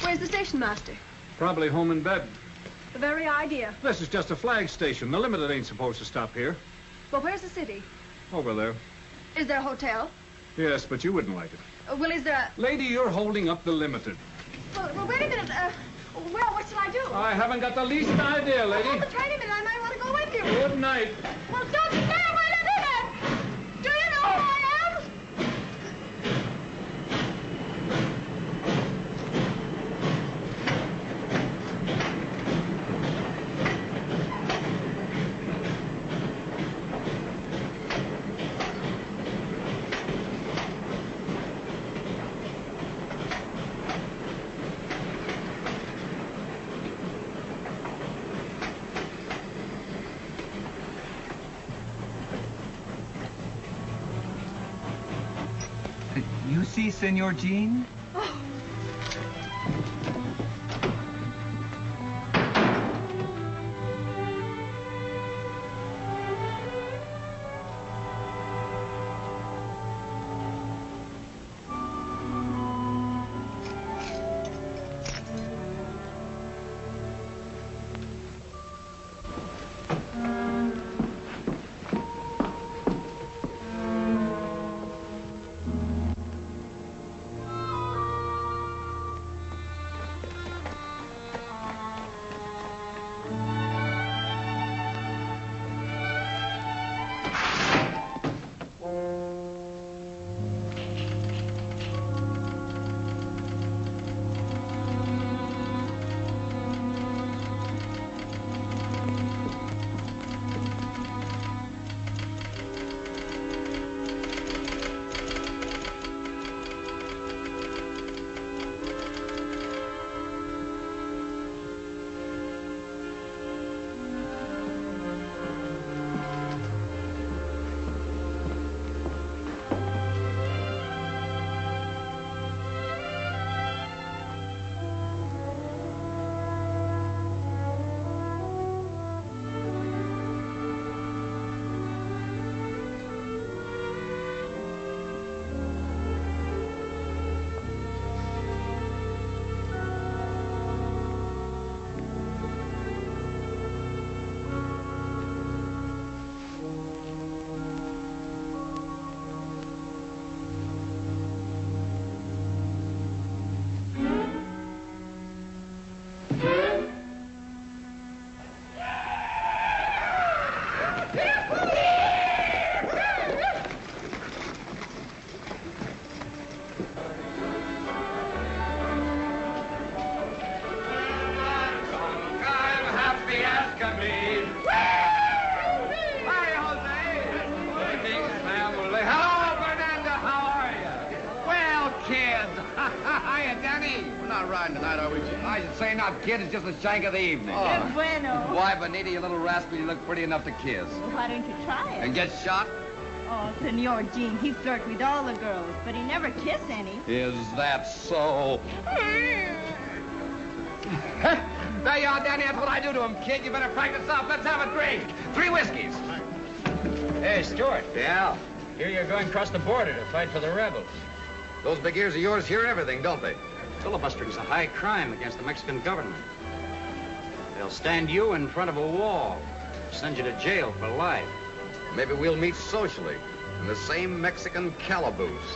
Where's the station master? Probably home in bed. The very idea. This is just a flag station. The Limited ain't supposed to stop here. But where's the city? Over there. Is there a hotel? Yes, but you wouldn't like it. Well, is there a... Lady, you're holding up the Limited. Well, wait a minute. Well, what shall I do? I haven't got the least idea, lady. Oh, but wait a minute. I might want to go with you. Good night. Well, don't stay. Wait a minute. Do you know who I am? You see, Senor Jean? Oh. Kid, it's just the shank of the evening. Oh. Bueno. Why, Bonita, you little rascal, you look pretty enough to kiss. Well, why don't you try it? And get shot? Oh, Senor Jean, he flirts with all the girls, but he never kiss any. Is that so? There you are, Danny. That's what I do to him, kid. You better practice up. Let's have a drink. 3 whiskeys. Hey, Stuart. Yeah? Here you're going across the border to fight for the rebels. Those big ears of yours hear everything, don't they? Filibustering's a high crime against the Mexican government. They'll stand you in front of a wall, send you to jail for life. Maybe we'll meet socially in the same Mexican calaboose.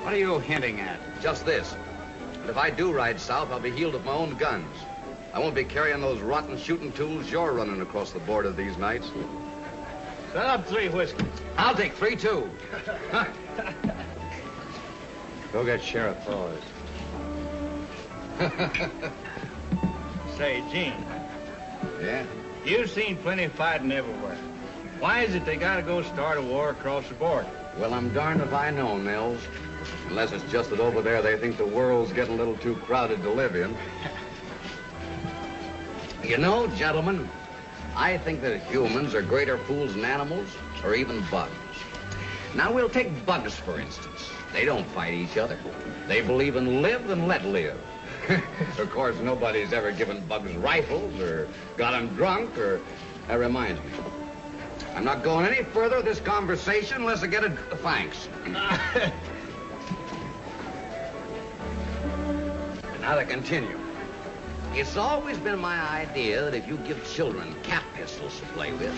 What are you hinting at? Just this. That if I do ride south, I'll be healed with my own guns. I won't be carrying those rotten shooting tools you're running across the border these nights. Set up 3 whiskeys. I'll take 3, too. Go get Sheriff Paws. Say, Gene. Yeah? You've seen plenty of fighting everywhere. Why is it they gotta go start a war across the border? Well, I'm darned if I know, Nels. Unless it's just that over there they think the world's getting a little too crowded to live in. You know, gentlemen, I think that humans are greater fools than animals or even bugs. Now, we'll take bugs, for instance. They don't fight each other. They believe in live and let live. Of course, nobody's ever given bugs rifles or got them drunk or... That reminds me. I'm not going any further with this conversation unless I get a... Thanks. Now to continue. It's always been my idea that if you give children cap pistols to play with,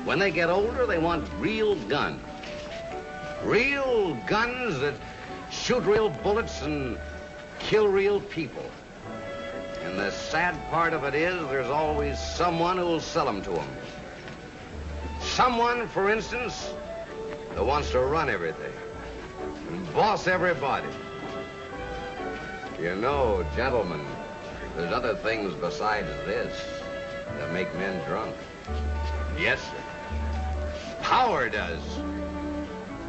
when they get older, they want real guns. Real guns that shoot real bullets and kill real people. And the sad part of it is there's always someone who'll sell them to them. Someone, for instance, that wants to run everything and boss everybody. You know, gentlemen, there's other things besides this that make men drunk. Yes, sir. Power does.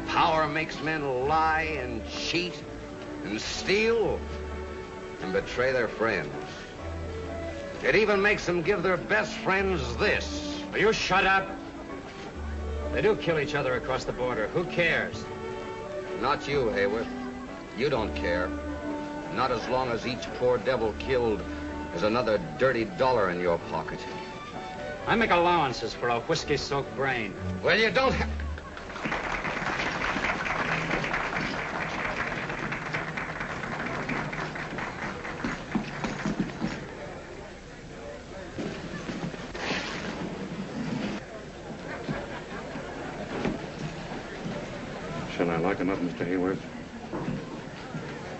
Power makes men lie and cheat and steal and betray their friends. It even makes them give their best friends this. Will you shut up? They do kill each other across the border. Who cares? Not you, Hayworth. You don't care. Not as long as each poor devil killed is another dirty dollar in your pocket. I make allowances for a whiskey-soaked brain. Well, you don't have... Shall I lock him up, Mr. Hayworth?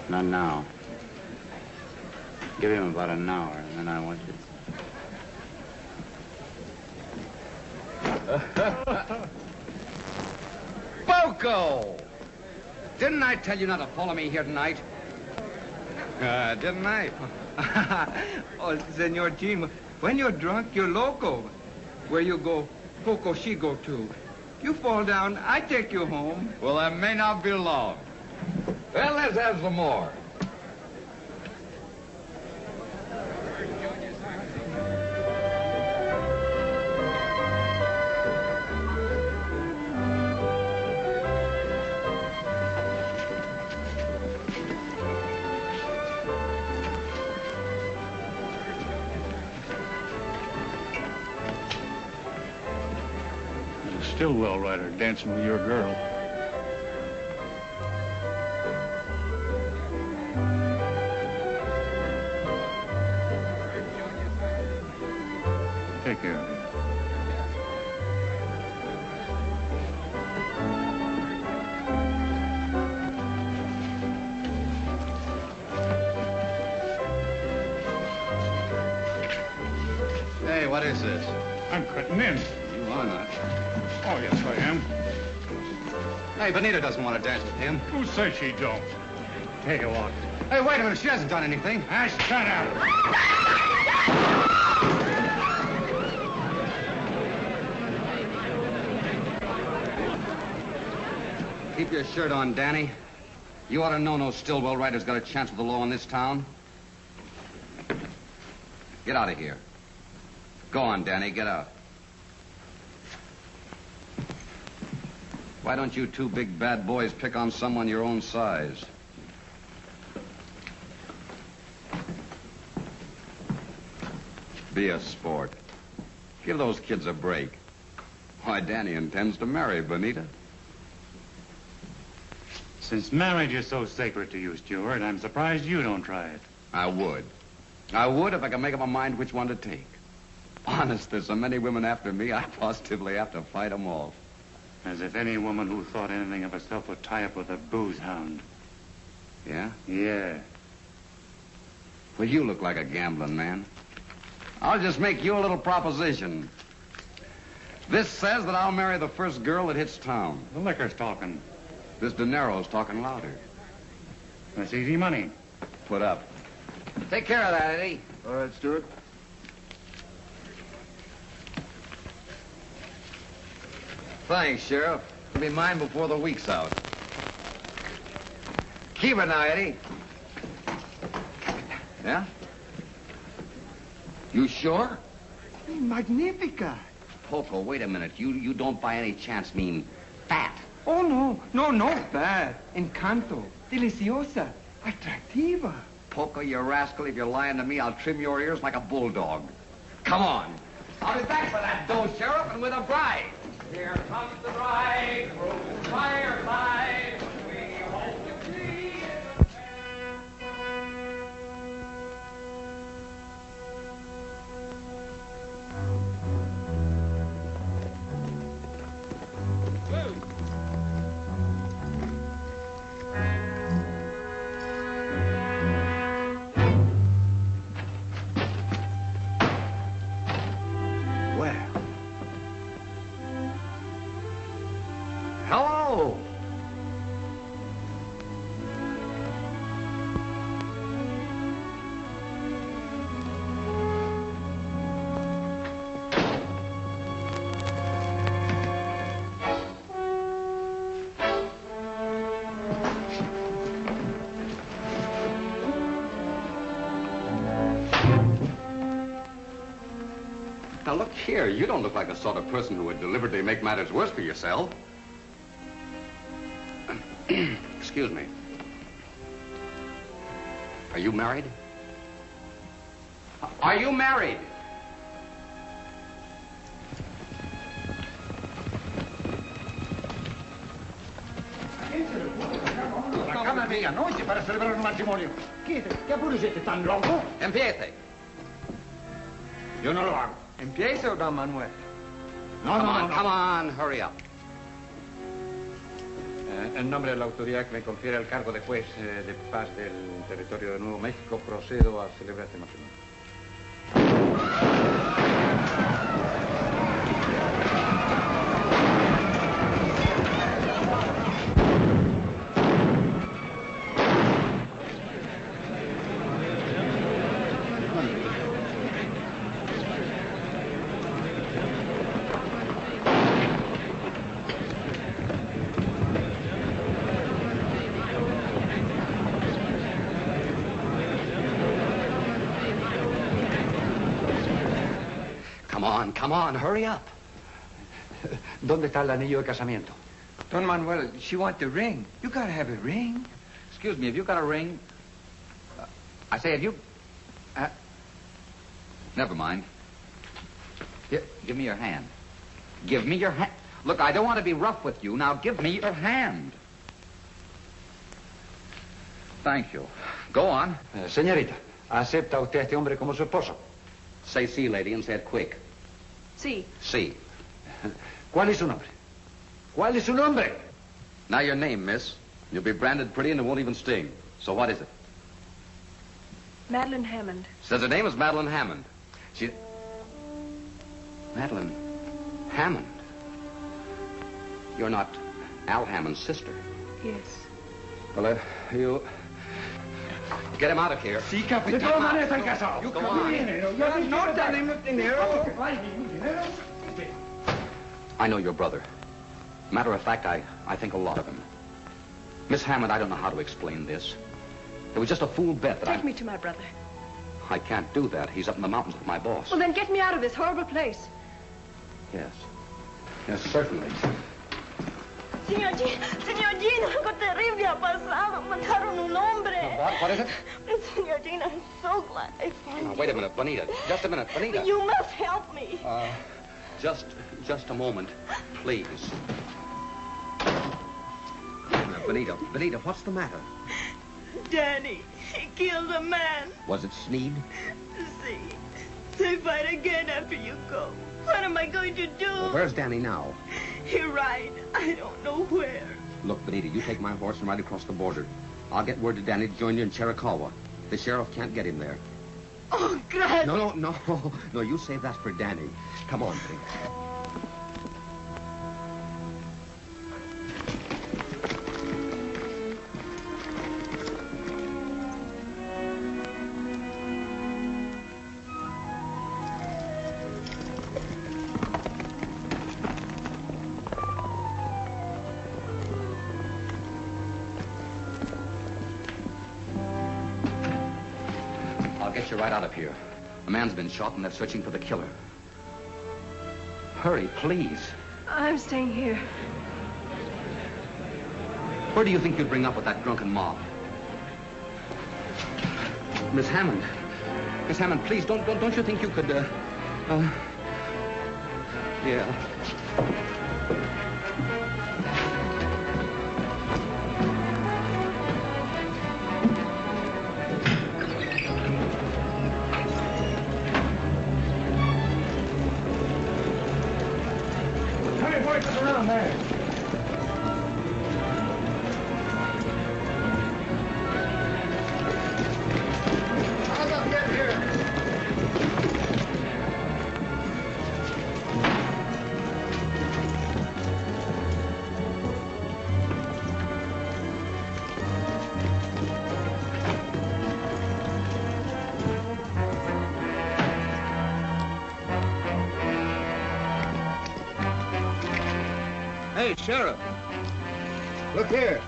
Not now. Give him about an hour, and then I want you to... Boko! Didn't I tell you not to follow me here tonight? Didn't I? Oh, Senor Jean, when you're drunk, you're loco. Where you go, Poco she go too. You fall down, I take you home. Well, that may not be long. Well, let's have some more. Stillwell rider dancing with your girl. Take care of him. Hey, what is this? I'm cutting in. You are not. Oh, yes, I am. Hey, Benita doesn't want to dance with him. Who says she don't? Take a walk. Hey, wait a minute. She hasn't done anything. Ah, shut up. Keep your shirt on, Danny. You ought to know no Stillwell rider's got a chance with the law in this town. Get out of here. Go on, Danny. Get out. Why don't you two big bad boys pick on someone your own size? Be a sport. Give those kids a break. Why, Danny intends to marry Benita. Since marriage is so sacred to you, Stuart, I'm surprised you don't try it. I would. I would if I could make up my mind which one to take. Honest, there's so many women after me, I positively have to fight them off. As if any woman who thought anything of herself would tie up with a booze hound. Yeah? Yeah. Well, you look like a gambling man. I'll just make you a little proposition. This says that I'll marry the first girl that hits town. The liquor's talking. This dinero's talking louder. That's easy money. Put up. Take care of that, Eddie. All right, Stuart. Thanks, Sheriff. It'll be mine before the week's out. Keep it now, Eddie. Yeah? You sure? Magnifica. Poco, wait a minute. You don't by any chance mean fat. Oh, no bad. Encanto. Deliciosa. Atractiva. Poco, you rascal, if you're lying to me, I'll trim your ears like a bulldog. Come on. I'll be back for that dough, Sheriff, and with a bride. Here comes the bride, through fireside. We hope to see. Now, look here. You don't look like the sort of person who would deliberately make matters worse for yourself. Excuse me. Are you married? Are you married? La cama è medianoche para celebrar un matrimonio. ¿Qué apuro siete tan loco? Empiece. Yo no lo hago. Empiece, don Manuel. No, no, no. Come on, hurry up. En nombre de la autoridad que me confiere el cargo de juez de paz del territorio de Nuevo México, procedo a celebrar este matrimonio. Come on, hurry up. ¿Dónde está el anillo de casamiento? Don Manuel, she want the ring. You gotta have a ring. Excuse me, have you got a ring? I say, have you... Never mind. Here, give me your hand. Give me your hand. Look, I don't want to be rough with you. Now, give me your hand. Thank you. Go on. Señorita, ¿acepta usted a este hombre como su esposo? Say sí, lady, and say it quick. Sí. Sí. ¿Cuál es su nombre? ¿Cuál es su nombre? Now your name, miss. You'll be branded pretty and it won't even sting. So what is it? Madeline Hammond. Says her name is Madeline Hammond. She... Madeline Hammond? You're not Al Hammond's sister. Yes. Well, you... Get him out of here. Sí, De capitán. todas maneras están casados. You come on. No tenemos dinero. I know your brother. Matter of fact, I think a lot of him. Miss Hammond, I don't know how to explain this. It was just a fool bet that Take me to my brother. I can't do that. He's up in the mountains with my boss. Well, then get me out of this horrible place. Yes. Yes, certainly. Señor Jean, algo terrible ha pasado. Mataron un hombre. What is it? Señor Jean, I'm so glad I found you. Wait a minute, Bonita. Just a minute, Bonita. You must help me. Just a moment, please. Bonita, what's the matter? Danny, he killed a man. Was it Sneed? See, they fight again after you go. What am I going to do? Well, where's Danny now? He ride. I don't know where. Look, Bonita, you take my horse and ride across the border. I'll get word to Danny to join you in Chiricahua. The sheriff can't get him there. Oh, God. No, you save that for Danny. Come on, Bonita. Get you right out of here. A man's been shot and they're searching for the killer. Hurry, please. I'm staying here. Where do you think you'd bring up with that drunken mob? Miss Hammond. Miss Hammond, please, don't you think you could, yeah. Hey, Sheriff. Look here.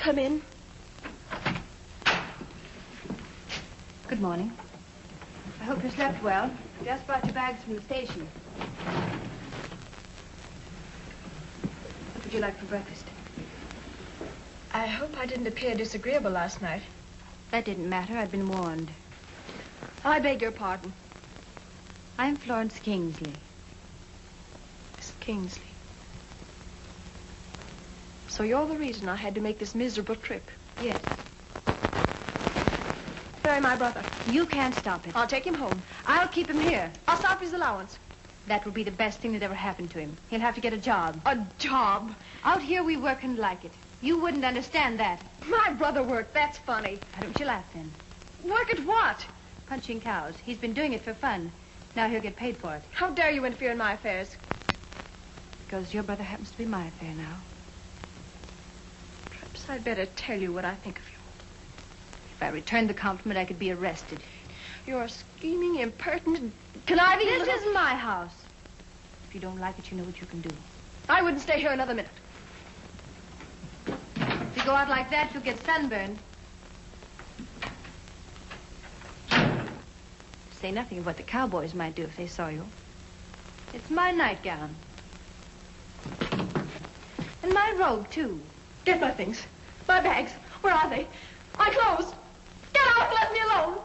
Come in. Good morning. I hope you slept well. Just brought your bags from the station. What would you like for breakfast? I hope I didn't appear disagreeable last night. That didn't matter. I'd been warned. I beg your pardon. I'm Florence Kingsley. Miss Kingsley. So you're the reason I had to make this miserable trip. Yes. Marry my brother. You can't stop it. I'll take him home. I'll keep him here. I'll stop his allowance. That would be the best thing that ever happened to him. He'll have to get a job. A job? Out here we work and like it. You wouldn't understand that. My brother worked. That's funny. Why don't you laugh then? Work at what? Punching cows. He's been doing it for fun. Now he'll get paid for it. How dare you interfere in my affairs? Because your brother happens to be my affair now. Perhaps I'd better tell you what I think of you. If I returned the compliment, I could be arrested. You're a scheming, impertinent, conniving... This is my house. If you don't like it, you know what you can do. I wouldn't stay here another minute. If you go out like that, you'll get sunburned. Say nothing of what the cowboys might do if they saw you. It's my nightgown. And my robe, too. Get my things. My bags. Where are they? My clothes. Get out and let me alone.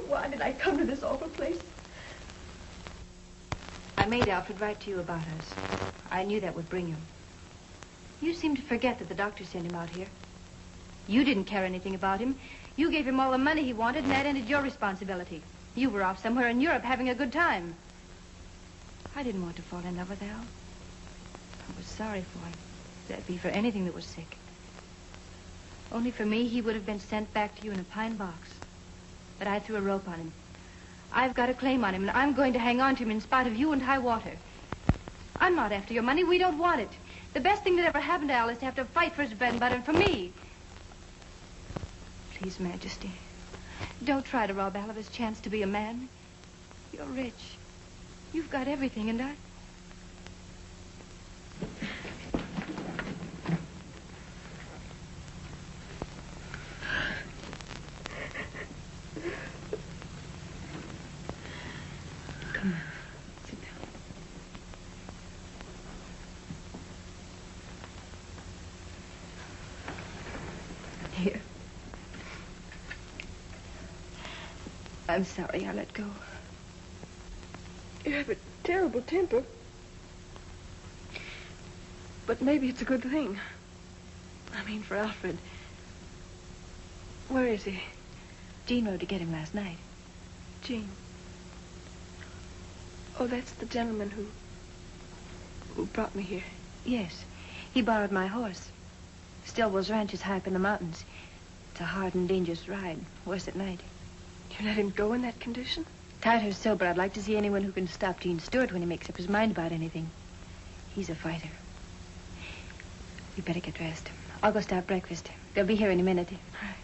Why did I come to this awful place? I made Alfred write to you about us. I knew that would bring him. You seem to forget that the doctor sent him out here. You didn't care anything about him. You gave him all the money he wanted, and that ended your responsibility. You were off somewhere in Europe having a good time. I didn't want to fall in love with Al. I was sorry for him. That'd be for anything that was sick. Only for me, he would have been sent back to you in a pine box. But I threw a rope on him. I've got a claim on him, and I'm going to hang on to him in spite of you and high water. I'm not after your money. We don't want it. The best thing that ever happened to Al is to have to fight for his bread and butter, and for me. Please, Majesty, don't try to rob Al of his chance to be a man. You're rich. You've got everything, and I... Come on, sit down. Here. I'm sorry I let go. You have a terrible temper. But maybe it's a good thing. I mean, for Alfred. Where is he? Jean rode to get him last night. Jean. Oh, that's the gentleman who brought me here. Yes. He borrowed my horse. Stillwell's ranch is high up in the mountains. It's a hard and dangerous ride. Worse at night. You let him go in that condition? Tired or sober, I'd like to see anyone who can stop Gene Stewart when he makes up his mind about anything. He's a fighter. We better get dressed. I'll go start breakfast. They'll be here in a minute. All right.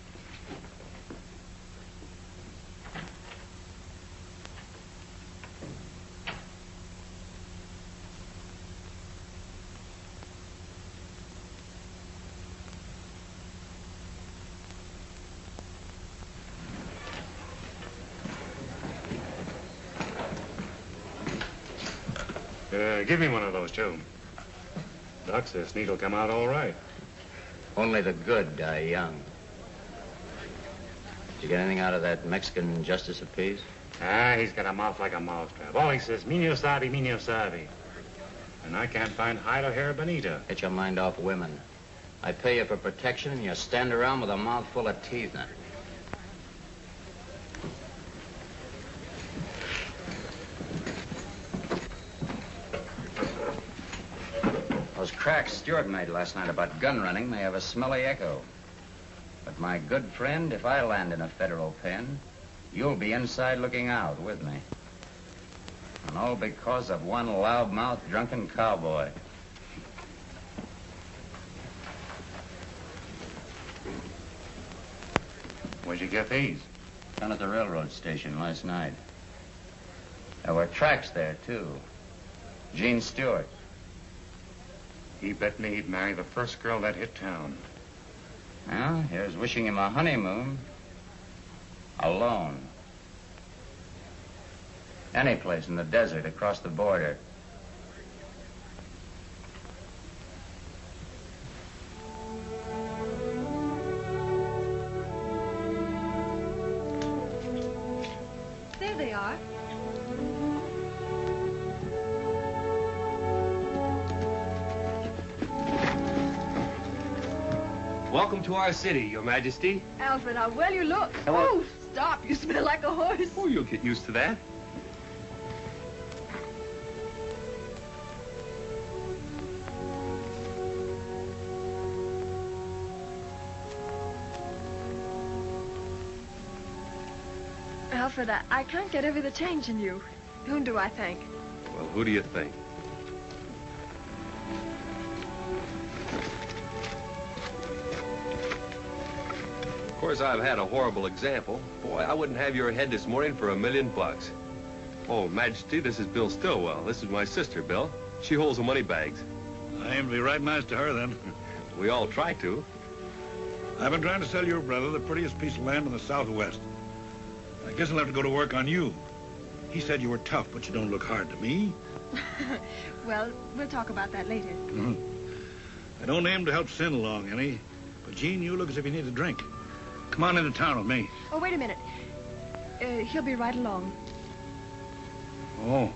Give me one of those, too. Doc says Sneed'll come out all right. Only the good die young. Did you get anything out of that Mexican justice of peace? Ah, he's got a mouth like a mousetrap. All he says, "Minio sabe." And I can't find hide or hair bonita. Get your mind off women. I pay you for protection, and you stand around with a mouth full of teeth now. Those cracks Stewart made last night about gun running may have a smelly echo. But my good friend, if I land in a federal pen, you'll be inside looking out with me. And all because of one loudmouth drunken cowboy. Where'd you get these? Down at the railroad station last night. There were tracks there, too. Gene Stewart. He bet me he'd marry the first girl that hit town. Well, here's wishing him a honeymoon. Alone. Any place in the desert across the border. There they are. Welcome to our city, Your Majesty. Alfred, how well you look. Hello. Oh, stop. You smell like a horse. Oh, you'll get used to that. Alfred, I can't get over the change in you. Whom do I thank? Well, who do you think? Of course, I've had a horrible example. Boy, I wouldn't have your head this morning for $1,000,000. Oh, Majesty, this is Bill Stillwell. This is my sister, Bill. She holds the money bags. I aim to be right nice to her, then. We all try to. I've been trying to sell your brother the prettiest piece of land in the Southwest. I guess I'll have to go to work on you. He said you were tough, but you don't look hard to me. Well, we'll talk about that later. I don't aim to help Sin along any, but Gene, you look as if you need a drink. Come on into town with me. Oh, wait a minute. He'll be right along. Oh.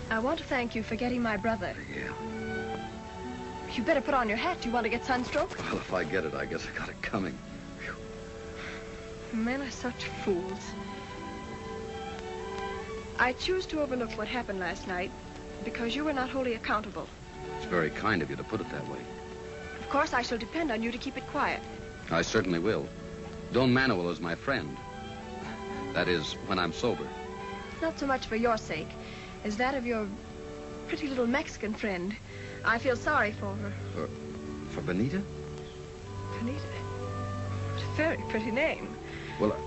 I want to thank you for getting my brother. Yeah. You better put on your hat. Do you want to get sunstroke? Well, if I get it, I guess I got it coming. Men are such fools. I choose to overlook what happened last night because you were not wholly accountable. It's very kind of you to put it that way. Of course, I shall depend on you to keep it quiet. I certainly will. Don Manuel is my friend. That is, when I'm sober. Not so much for your sake as that of your pretty little Mexican friend. I feel sorry for her. For Benita? Benita? What a very pretty name. Well,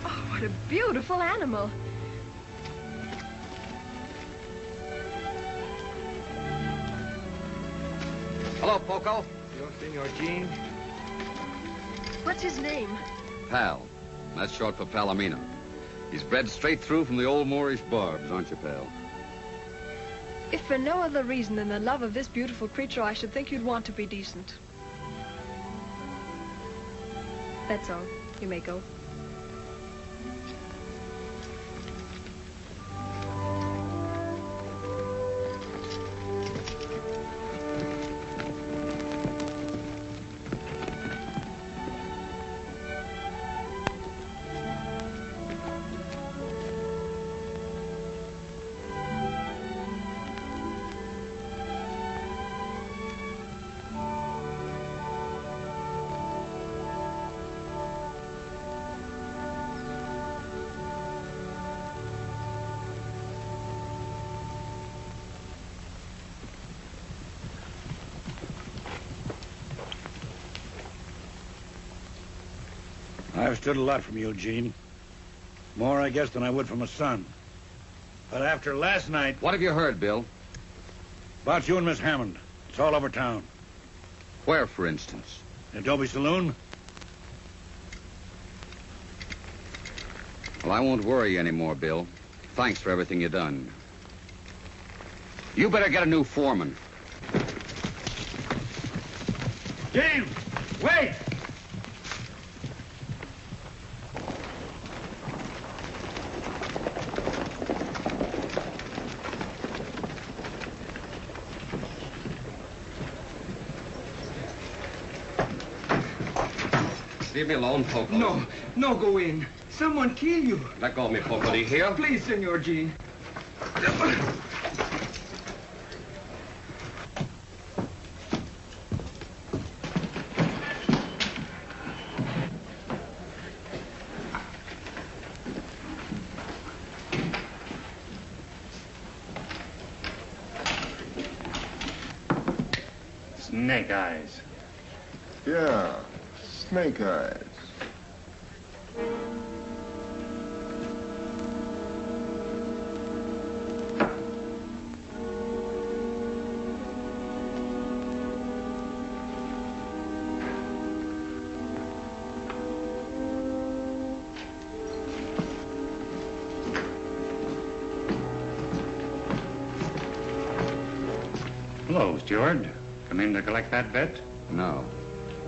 Oh, what a beautiful animal. Hello, Poco. Yo, Senor Gene. What's his name? Pal. That's short for Palomino. He's bred straight through from the old Moorish barbs, aren't you, pal? If for no other reason than the love of this beautiful creature, I should think you'd want to be decent. That's all. You may go. I've stood a lot from you, Gene. More, I guess, than I would from a son. But after last night... What have you heard, Bill? About you and Miss Hammond. It's all over town. Where, for instance? In Adobe Saloon? Well, I won't worry you anymore, Bill. Thanks for everything you've done. You better get a new foreman. James! Wait! Leave me alone, Poco. No, no, go in. Someone kill you. Let go of me, Poco. Do you hear? Please, Senor Gene. Snake eyes. Yeah, snake eyes. Hello, steward. Come in to collect that bet? No.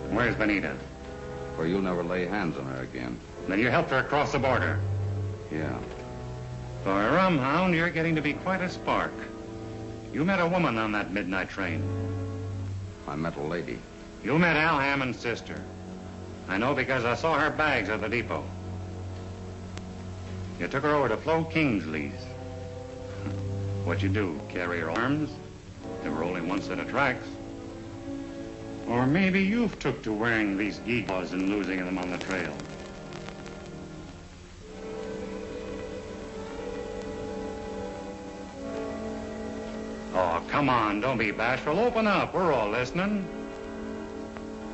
Where's Benita? For you'll never lay hands on her again. Then you helped her across the border. Yeah. For a rum hound, you're getting to be quite a spark. You met a woman on that midnight train. I met a lady. You met Al Hammond's sister. I know because I saw her bags at the depot. You took her over to Flo Kingsley's. What'd you do, carry her arms? There were only one set of tracks. Or maybe you've took to wearing these gewgaws and losing them on the trail. Oh, come on, don't be bashful. Open up, we're all listening.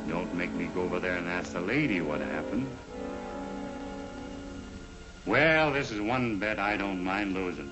Don't make me go over there and ask the lady what happened. Well, this is one bet I don't mind losing.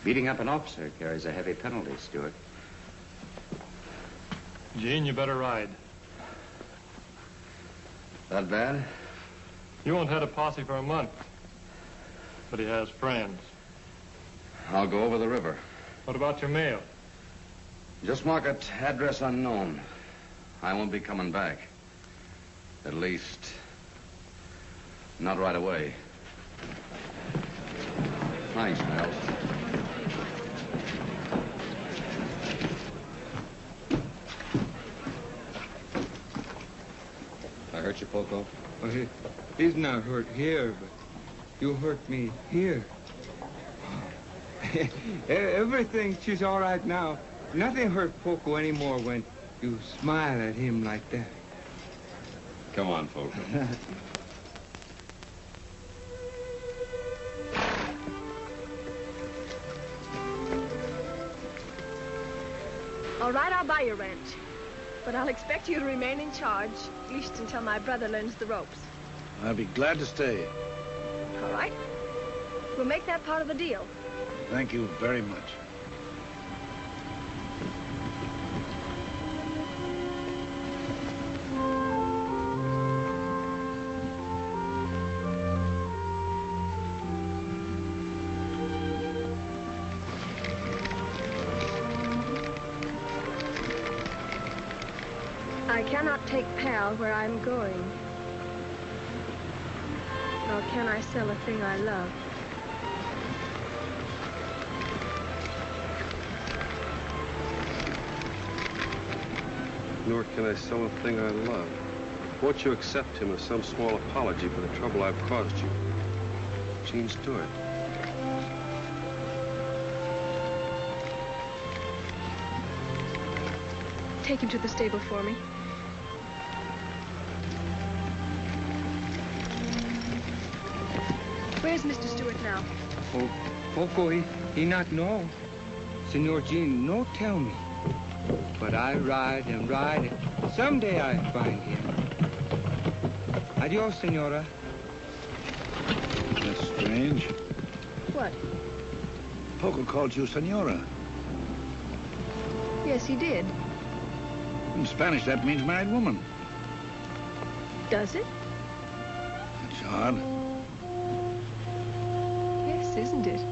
Beating up an officer carries a heavy penalty, Stewart. Gene, you better ride. That bad? You won't have a posse for a month. But he has friends. I'll go over the river. What about your mail? Just mark it address unknown. I won't be coming back. At least, not right away. Thanks, Nels. I hurt you, Poco? Well, he's not hurt here, but you hurt me here. Everything, she's all right now. Nothing hurt Poco anymore when you smile at him like that. Come on, Poco. All right, I'll buy your ranch. But I'll expect you to remain in charge, at least until my brother learns the ropes. I'll be glad to stay. All right? We'll make that part of the deal. Thank you very much. I cannot take Pal where I'm going. Nor can I sell a thing I love. Nor can I sell a thing I love. Won't you accept him as some small apology for the trouble I've caused you? Gene Stewart. Take him to the stable for me. Where's Mr. Stewart now? Oh, Poco, he not know. Senor Gene, no tell me. But I ride and ride, and someday I find him. Adios, senora. That's strange. What? Poco called you Senora. Yes, he did. In Spanish, that means married woman. Does it? That's Odd. Yes, isn't it?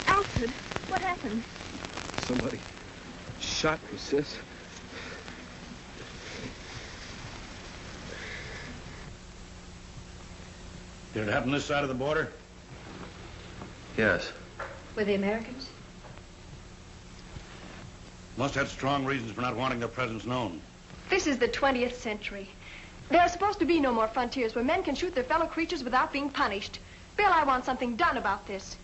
Alfred, what happened? Somebody shot me, sis. Did it happen this side of the border? Yes. Were they Americans? Must have strong reasons for not wanting their presence known. This is the 20th century. There are supposed to be no more frontiers where men can shoot their fellow creatures without being punished. Bill, I want something done about this.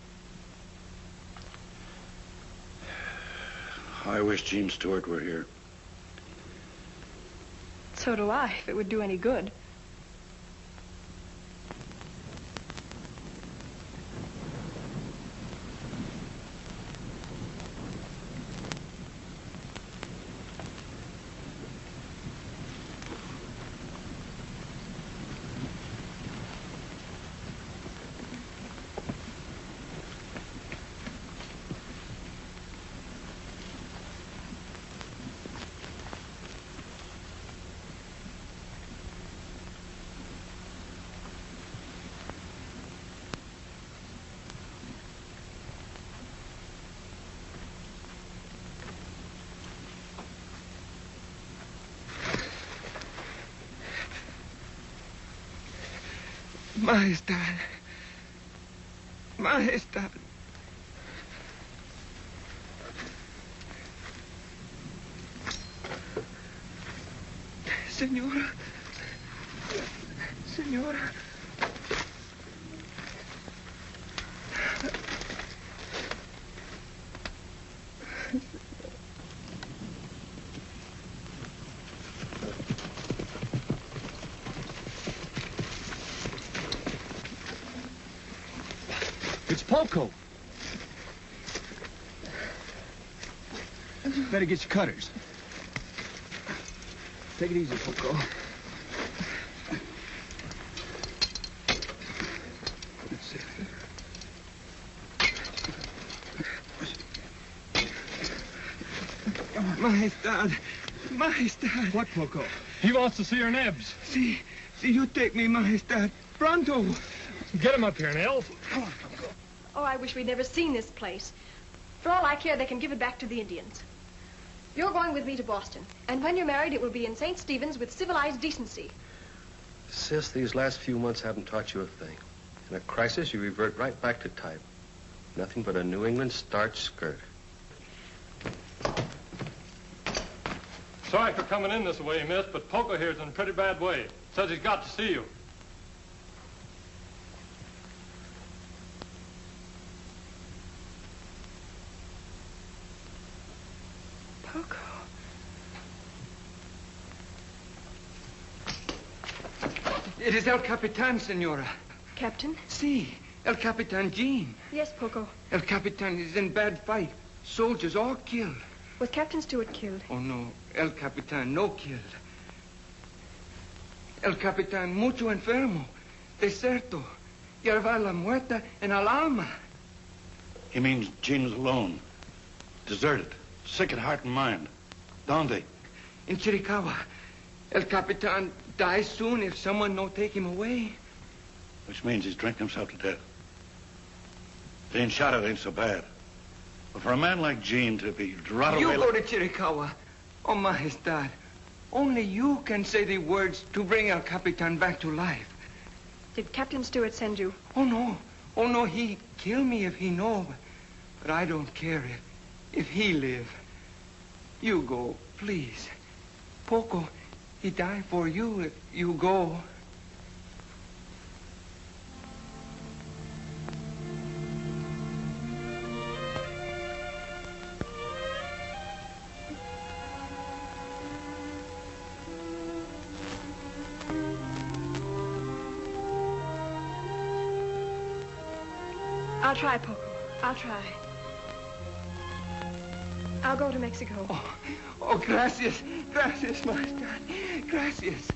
I wish Gene Stewart were here. So do I, if it would do any good. Majestad. Majestad. Señora. Señora. It's Poco. Better get your cutters. Take it easy, Poco. That's it. Majestad. Majestad. What, Poco? He wants to see your nibs. See, you take me, Majestad. Pronto. Get him up here, Nels. Come on, Poco. Oh, I wish we'd never seen this place. For all I care, they can give it back to the Indians. You're going with me to Boston. And when you're married, it will be in St. Stephen's with civilized decency. Sis, these last few months haven't taught you a thing. In a crisis, you revert right back to type. Nothing but a New England starch skirt. Sorry for coming in this way, miss, but Poco here's in a pretty bad way. Says he's got to see you. Poco. It is El Capitan, Senora. Captain? Si, El Capitan Gene. Yes, Poco. El Capitan is in bad fight. Soldiers all killed. Was Captain Stewart killed? Oh, no. El Capitan no killed. El Capitan mucho enfermo. Deserto. Lleva la muerta en el alma. He means Gene was alone. Deserted. Sick at heart and mind. Donde? In Chiricahua. El Capitan dies soon if someone no take him away. Which means he's drinking himself to death. Being shot at ain't so bad. But for a man like Gene to be rotted away... You go to Chiricahua. Oh, Majestad. Only you can say the words to bring El Capitan back to life. Did Captain Stewart send you? Oh, no. Oh, no, he kill me if he know, but I don't care if he live. You go, please. Poco, he die for you if you go. I'll try, Poco. I'll try. I'll go to Mexico. Oh, gracias. Gracias, my God. Gracias.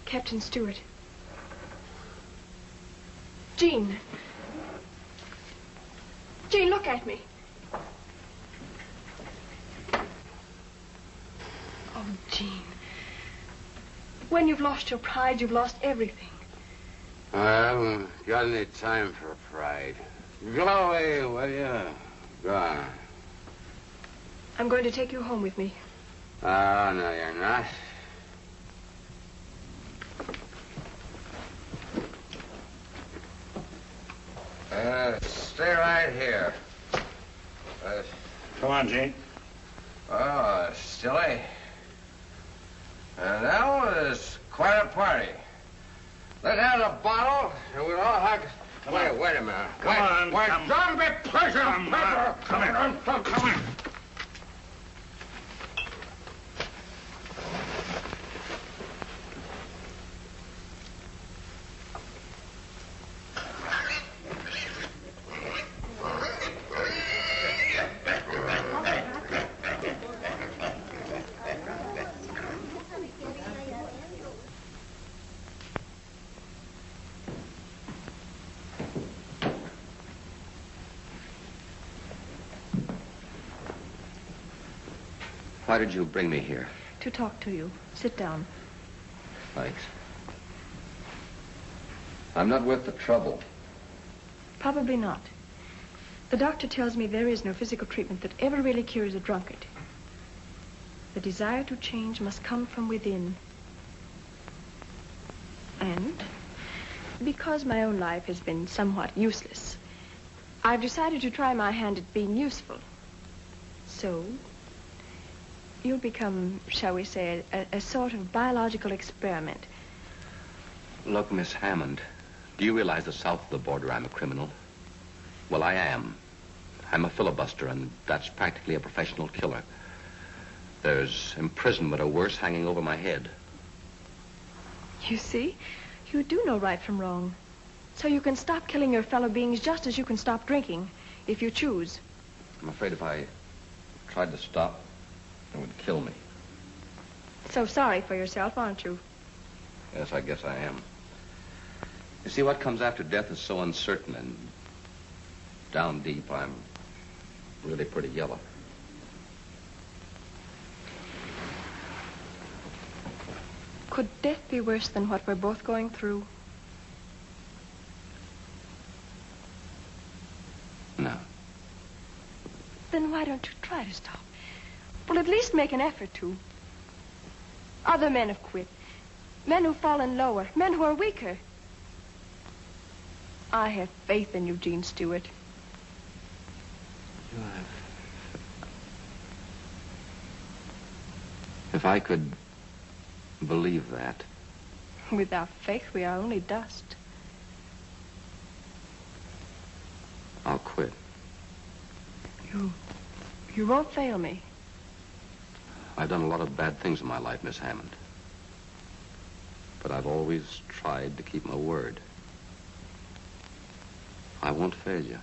Captain Stewart. Jean. Jean, look at me. Oh, Jean. When you've lost your pride, you've lost everything. I haven't got any time for pride. Go away, will you? Go on. I'm going to take you home with me. Oh, no, you're not. Stay right here. Come on, Gene. Oh, Stilly. That was quite a party. Let's have a bottle, and we'll all have... Wait a minute. Come on. Don't be pushing. Come on. Come on. Why did you bring me here? To talk to you. Sit down. Thanks. I'm not worth the trouble. Probably not. The doctor tells me there is no physical treatment that ever really cures a drunkard. The desire to change must come from within. And because my own life has been somewhat useless, I've decided to try my hand at being useful. So, you'll become, shall we say, a sort of biological experiment. Look, Miss Hammond, do you realize that south of the border I'm a criminal? Well, I am. I'm a filibuster, and that's practically a professional killer. There's imprisonment or worse hanging over my head. You see, you do know right from wrong. So you can stop killing your fellow beings just as you can stop drinking, if you choose. I'm afraid if I tried to stop, it would kill me. So sorry for yourself, aren't you? Yes, I guess I am. You see, what comes after death is so uncertain, and down deep, I'm really pretty yellow. Could death be worse than what we're both going through? No. Then why don't you try to stop? Well, at least make an effort to. Other men have quit. Men who've fallen lower. Men who are weaker. I have faith in Eugene Stewart. If I could believe that. Without faith, we are only dust. I'll quit. You won't fail me. I've done a lot of bad things in my life, Miss Hammond. But I've always tried to keep my word. I won't fail you.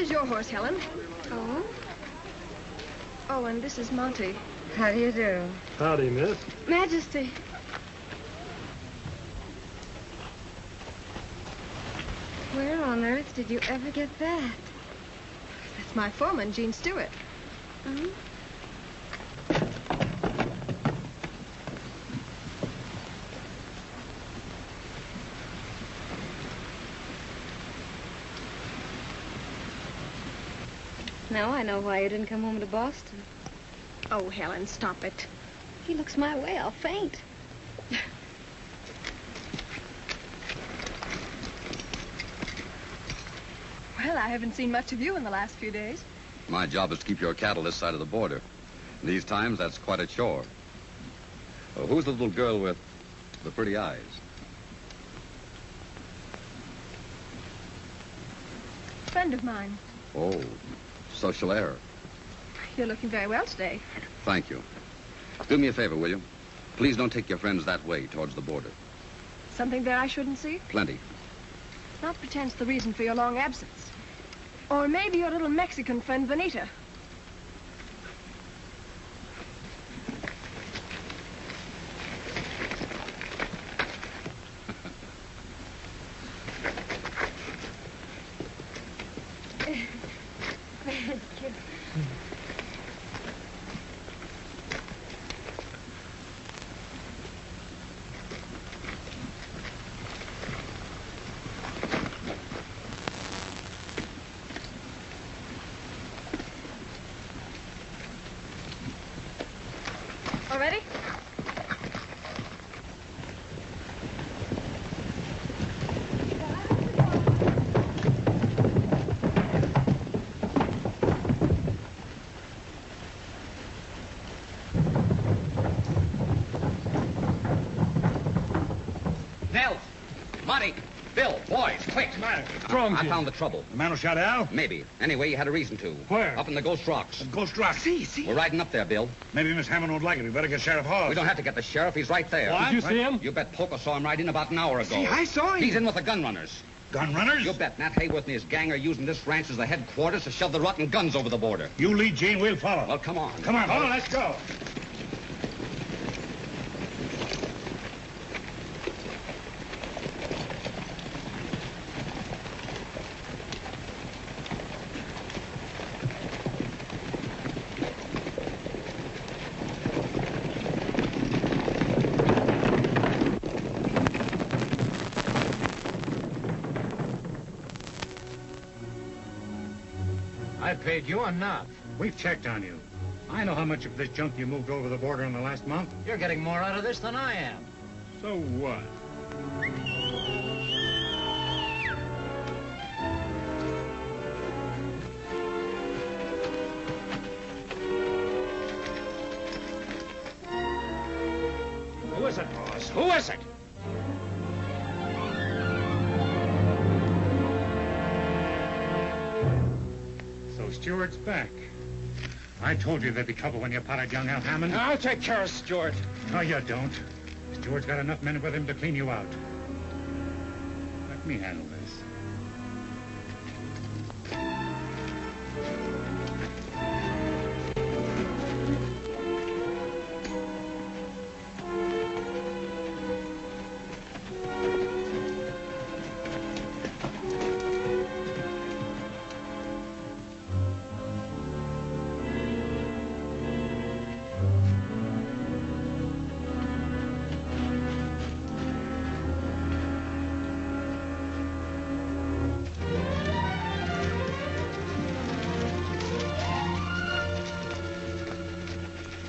Your horse, Helen. Oh? Oh, and this is Monty. How do you do? Howdy, miss. Majesty. Where on earth did you ever get that? That's my foreman, Gene Stewart. Hmm? Now I know why you didn't come home to Boston. Oh, Helen, stop it. If he looks my way, I'll faint. Well, I haven't seen much of you in the last few days. My job is to keep your cattle this side of the border. In these times, that's quite a chore. Oh, who's the little girl with the pretty eyes? Friend of mine. Oh, social error. You're looking very well today. Thank you. Do me a favor, will you? Please don't take your friends that way, towards the border. Something there I shouldn't see? Plenty. Not pretend's the reason for your long absence. Or maybe your little Mexican friend, Vanita. Ready? Nels! Monty! Bill! Boys, quick! What's the matter? I found the trouble. The man who shot Al? Maybe. Anyway, you had a reason to. Where? Up in the Ghost Rocks. The Ghost Rock. See. We're riding up there, Bill. Maybe Miss Hammond won't like it. We better get Sheriff Hawes. We don't have to get the sheriff. He's right there. What? Did you see him? You bet Poker saw him ride in about an hour ago. See, I saw him. He's in with the gun runners. Gun runners? You bet. Nat Hayworth and his gang are using this ranch as the headquarters to shove the rotten guns over the border. You lead, Gene. We'll follow. Well, come on. Come on, let's go. I paid you enough. We've checked on you. I know how much of this junk you moved over the border in the last month. You're getting more out of this than I am. So what? is it, boss? Who is it? So Stewart's back. I told you there'd be trouble when you potted young Al Hammond. I'll take care of Stewart. No, you don't. Stewart's got enough men with him to clean you out. Let me handle this.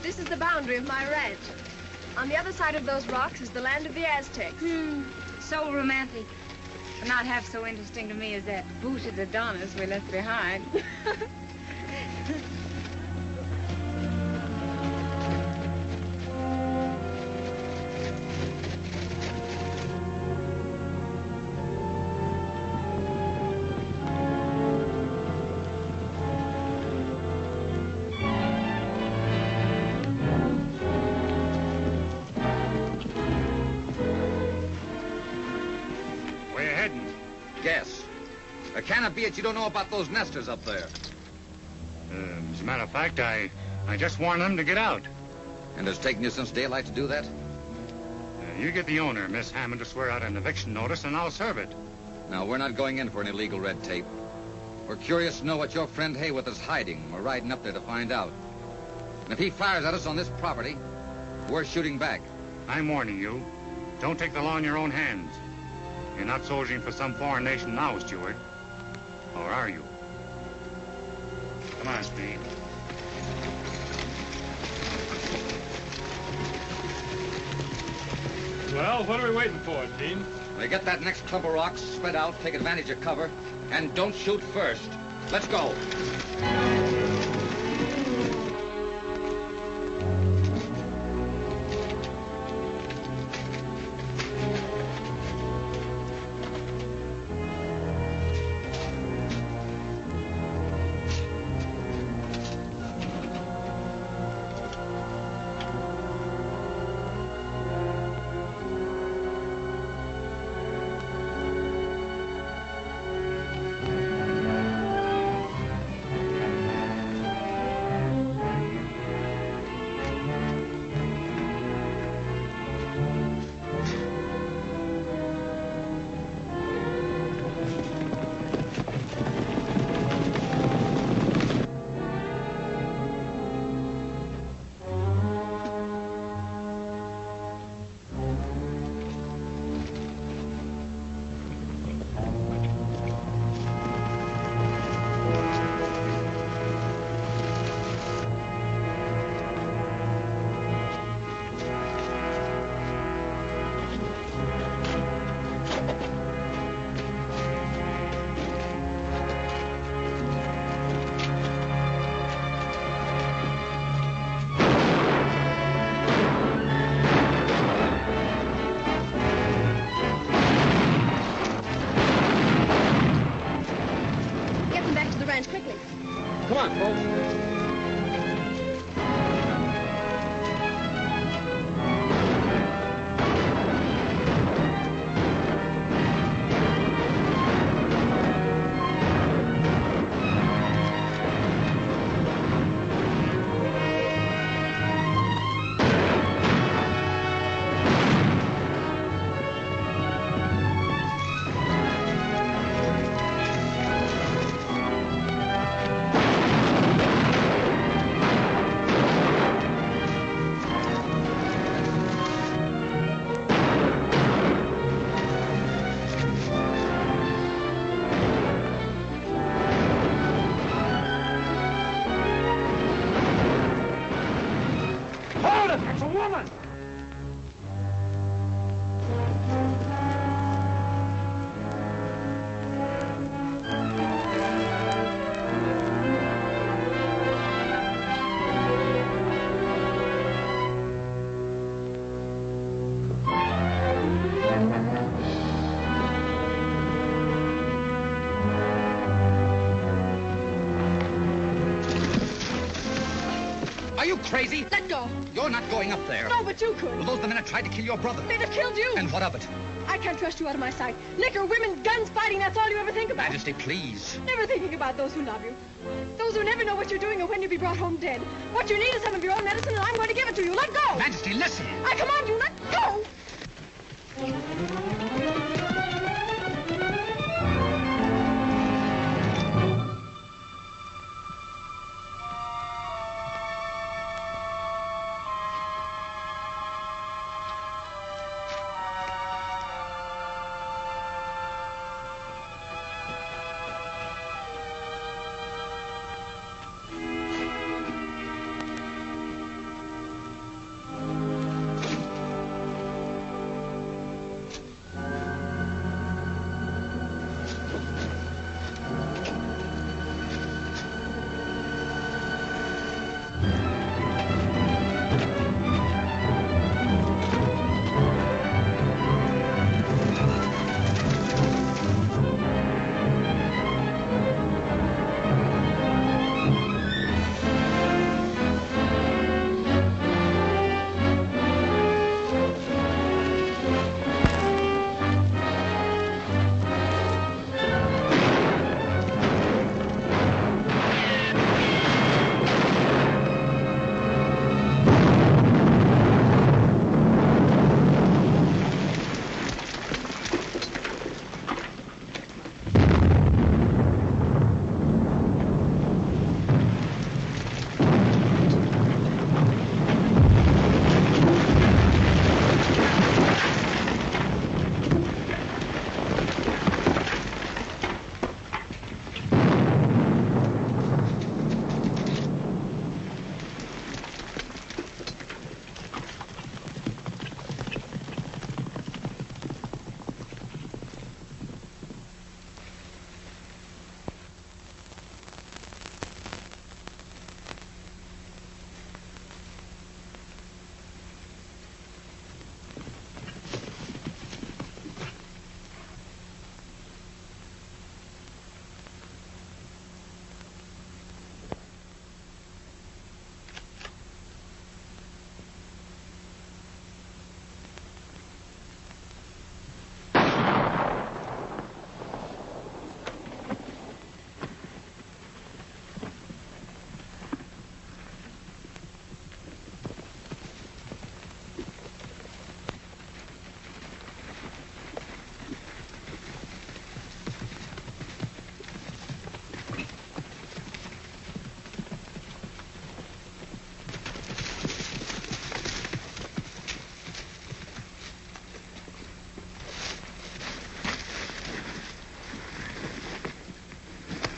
This is the boundary of my ranch. On the other side of those rocks is the land of the Aztecs. So romantic. But not half so interesting to me as that booted Adonis we left behind. Where you heading? Guess. Can it be that you don't know about those nesters up there? As a matter of fact, I just warned them to get out. And it's taken you since daylight to do that? You get the owner, Miss Hammond, to swear out an eviction notice, and I'll serve it. Now, we're not going in for any legal red tape. We're curious to know what your friend Hayworth is hiding. We're riding up there to find out. And if he fires at us on this property, we're shooting back. I'm warning you. Don't take the law in your own hands. You're not soldiering for some foreign nation now, Stewart. Or are you? Come on, Speed. Well, what are we waiting for, Dean? We get that next clump of rocks, spread out, take advantage of cover, and don't shoot first. Let's go. Quickly. Come on, folks. That's a woman! crazy? Let go. You're not going up there. No, but you could. Well, those are the men that tried to kill your brother. They'd have killed you. And what of it? I can't trust you out of my sight. Liquor, women, guns, fighting, that's all you ever think about. Majesty, please. Never thinking about those who love you. Those who never know what you're doing or when you'll be brought home dead. What you need is some of your own medicine, and I'm going to give it to you. Let go. Majesty, listen. I command you, let go.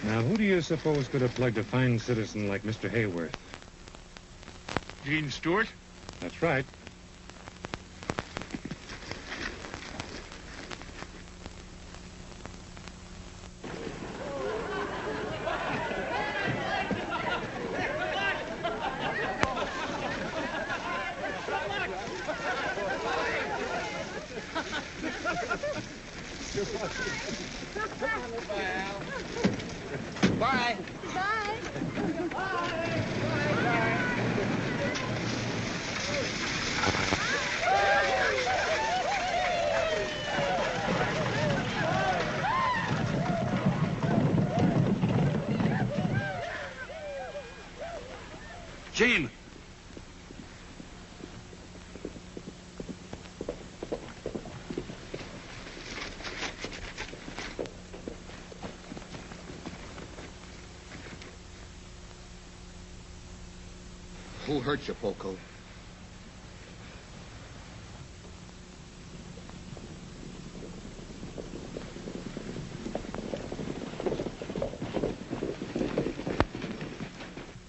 Now, who do you suppose could have plugged a fine citizen like Mr. Hayworth? Gene Stewart? That's right. Bye. Gene! Who hurt you, Poco?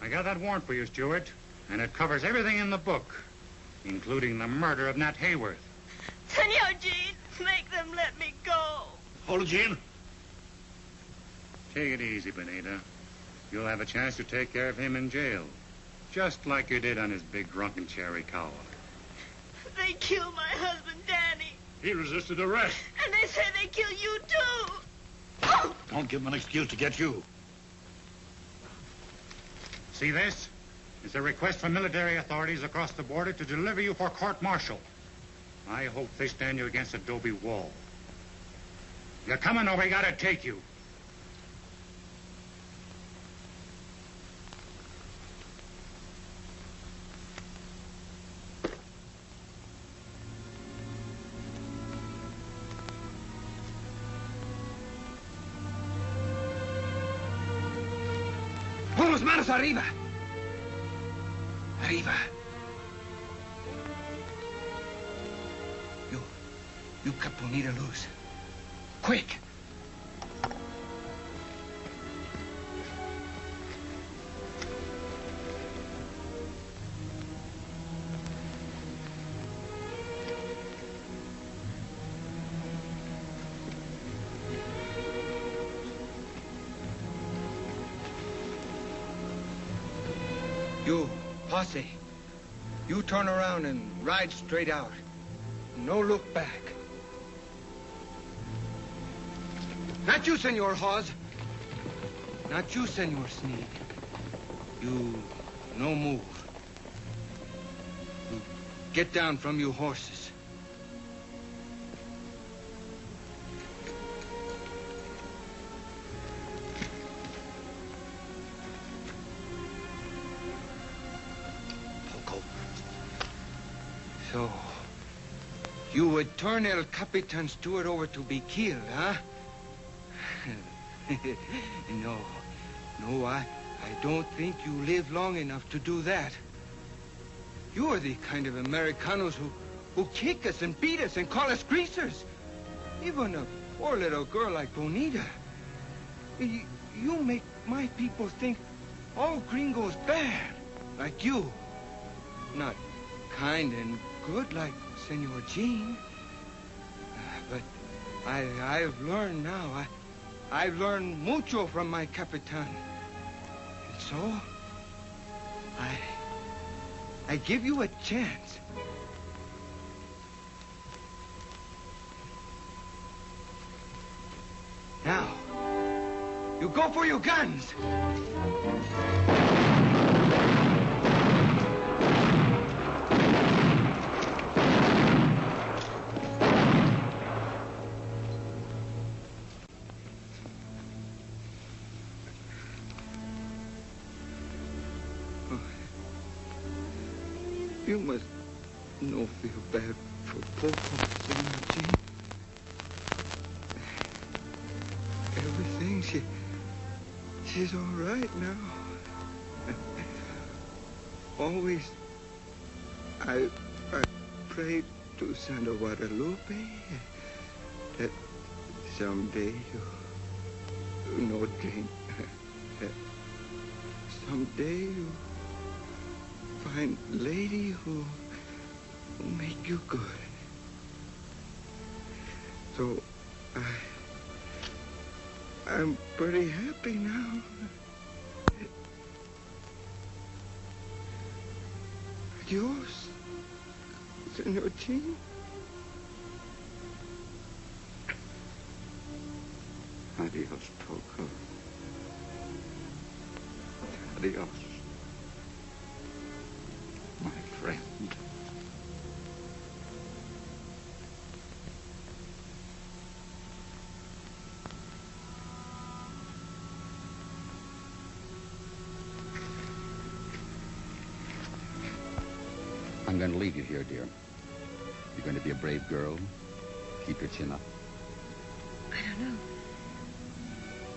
I got that warrant for you, Stewart, and it covers everything in the book, including the murder of Nat Hayworth. Senor Gene, make them let me go. Hold it, Gene. Take it easy, Benita. You'll have a chance to take care of him in jail, just like you did on his big drunken cherry cow. They killed my husband, Danny. He resisted arrest. And they say they kill you, too. Don't give him an excuse to get you. See this? It's a request from military authorities across the border to deliver you for court-martial. I hope they stand you against adobe wall. You're coming or we gotta take you. ¡Vamos, manos arriba! Arriba. You cut Bonita loose. Quick! You, posse, you turn around and ride straight out. No look back. Not you, Senor Hawes. Not you, Senor Sneed. You no move. You get down from you horses. So, you would turn El Capitan Stewart over to be killed, huh? No, I don't think you live long enough to do that. You are the kind of Americanos who kick us and beat us and call us greasers. Even a poor little girl like Bonita. You make my people think all gringos bad, like you. Not kind and good like Senor Jean. But I've learned now. I've learned mucho from my Capitan. And so, I give you a chance. Now, you go for your guns. You must no feel bad for Poco, Senor Jean. Everything, she's all right now. Always, I prayed to Santa Guadalupe that someday you no drink. Someday you find lady who make you good. So I'm pretty happy now. Adios, Senor Jean. Adios, Poco. Adios, my friend. I'm going to leave you here, dear. You're going to be a brave girl. Keep your chin up.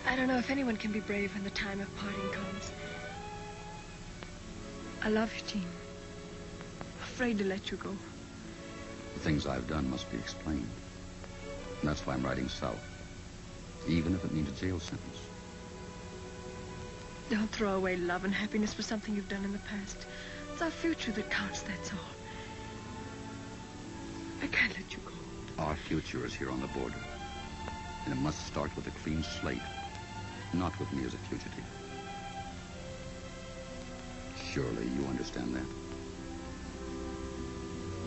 I don't know if anyone can be brave when the time of parting comes. I love you, Jean. Afraid to let you go. The things I've done must be explained. And that's why I'm riding south. Even if it means a jail sentence. Don't throw away love and happiness for something you've done in the past. It's our future that counts, that's all. I can't let you go. Our future is here on the border. And it must start with a clean slate. Not with me as a fugitive. Surely you understand that?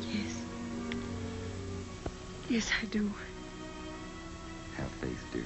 Yes. Yes, I do. Have faith, dear.